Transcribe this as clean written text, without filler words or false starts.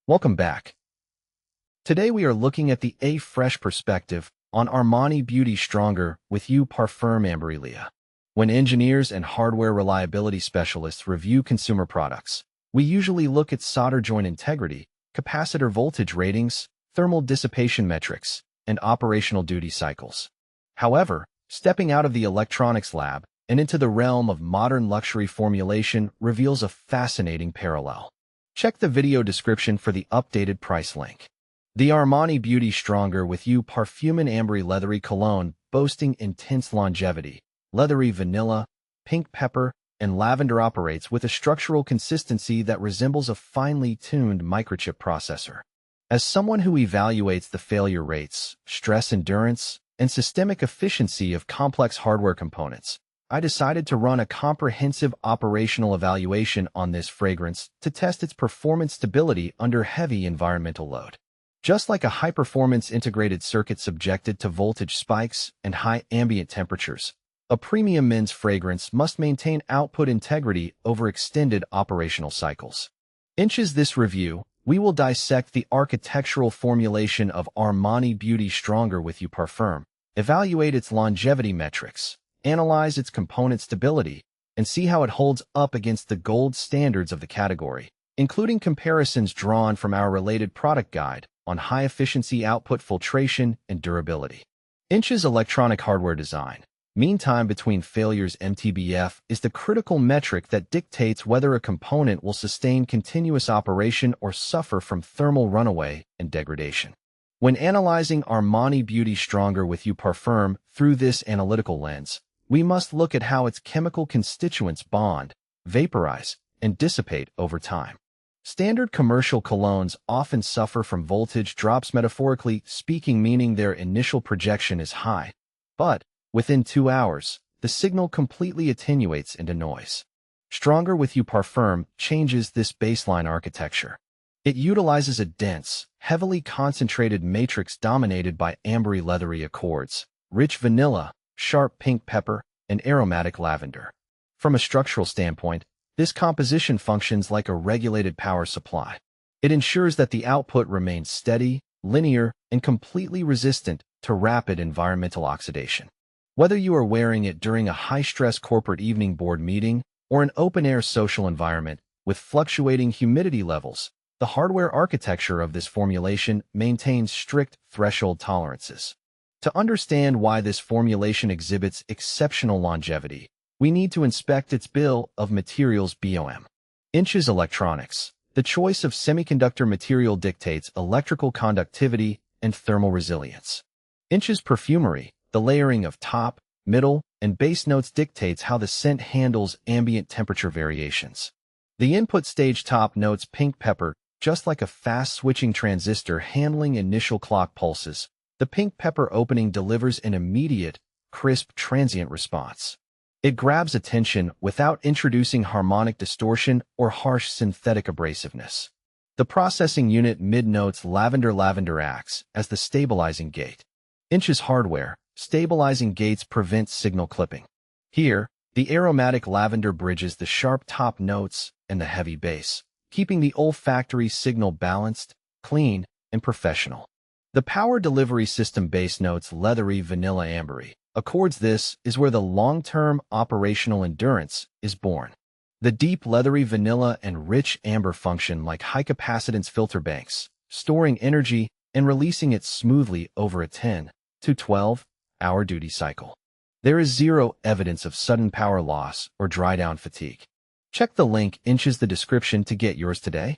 Welcome back. Today we are looking at the fresh perspective on Armani Beauty Stronger with You Parfum Ambery Lea. When engineers and hardware reliability specialists review consumer products, we usually look at solder joint integrity, capacitor voltage ratings, thermal dissipation metrics, and operational duty cycles. However, stepping out of the electronics lab and into the realm of modern luxury formulation reveals a fascinating parallel. Check the video description for the updated price link. The Armani Beauty Stronger with You Parfum Ambery Leathery Cologne, boasting intense longevity, leathery vanilla, pink pepper, and lavender, operates with a structural consistency that resembles a finely tuned microchip processor. As someone who evaluates the failure rates, stress endurance, and systemic efficiency of complex hardware components, I decided to run a comprehensive operational evaluation on this fragrance to test its performance stability under heavy environmental load. Just like a high-performance integrated circuit subjected to voltage spikes and high ambient temperatures, a premium men's fragrance must maintain output integrity over extended operational cycles. In this review, we will dissect the architectural formulation of Armani Beauty Stronger with You Parfum, evaluate its longevity metrics, analyze its component stability, and see how it holds up against the gold standards of the category, including comparisons drawn from our related product guide on high-efficiency output filtration and durability. Electronic hardware design. Mean time between failures (MTBF) is the critical metric that dictates whether a component will sustain continuous operation or suffer from thermal runaway and degradation. When analyzing Armani Beauty Stronger with You Parfum through this analytical lens, we must look at how its chemical constituents bond, vaporize, and dissipate over time. Standard commercial colognes often suffer from voltage drops, metaphorically speaking, meaning their initial projection is high, but within 2 hours, the signal completely attenuates into noise. Stronger with You Parfum changes this baseline architecture. It utilizes a dense, heavily concentrated matrix dominated by ambery leathery accords, rich vanilla, sharp pink pepper, and aromatic lavender. From a structural standpoint, this composition functions like a regulated power supply. It ensures that the output remains steady, linear, and completely resistant to rapid environmental oxidation. Whether you are wearing it during a high-stress corporate evening board meeting or an open-air social environment with fluctuating humidity levels, the hardware architecture of this formulation maintains strict threshold tolerances. To understand why this formulation exhibits exceptional longevity, we need to inspect its bill of materials (BOM). Electronics. The choice of semiconductor material dictates electrical conductivity and thermal resilience. Perfumery. The layering of top, middle, and base notes dictates how the scent handles ambient temperature variations. The input stage top notes pink pepper, just like a fast-switching transistor handling initial clock pulses. The pink pepper opening delivers an immediate, crisp, transient response. It grabs attention without introducing harmonic distortion or harsh synthetic abrasiveness. The processing unit mid-notes lavender acts as the stabilizing gate. Hardware. Stabilizing gates prevent signal clipping. Here, the aromatic lavender bridges the sharp top notes and the heavy bass, keeping the olfactory signal balanced, clean, and professional. The power delivery system base notes leathery vanilla ambery accords. This is where the long-term operational endurance is born. The deep leathery vanilla and rich amber function like high-capacitance filter banks, storing energy and releasing it smoothly over a 10 to 12-hour duty cycle. There is zero evidence of sudden power loss or dry down fatigue. Check the link in the description to get yours today.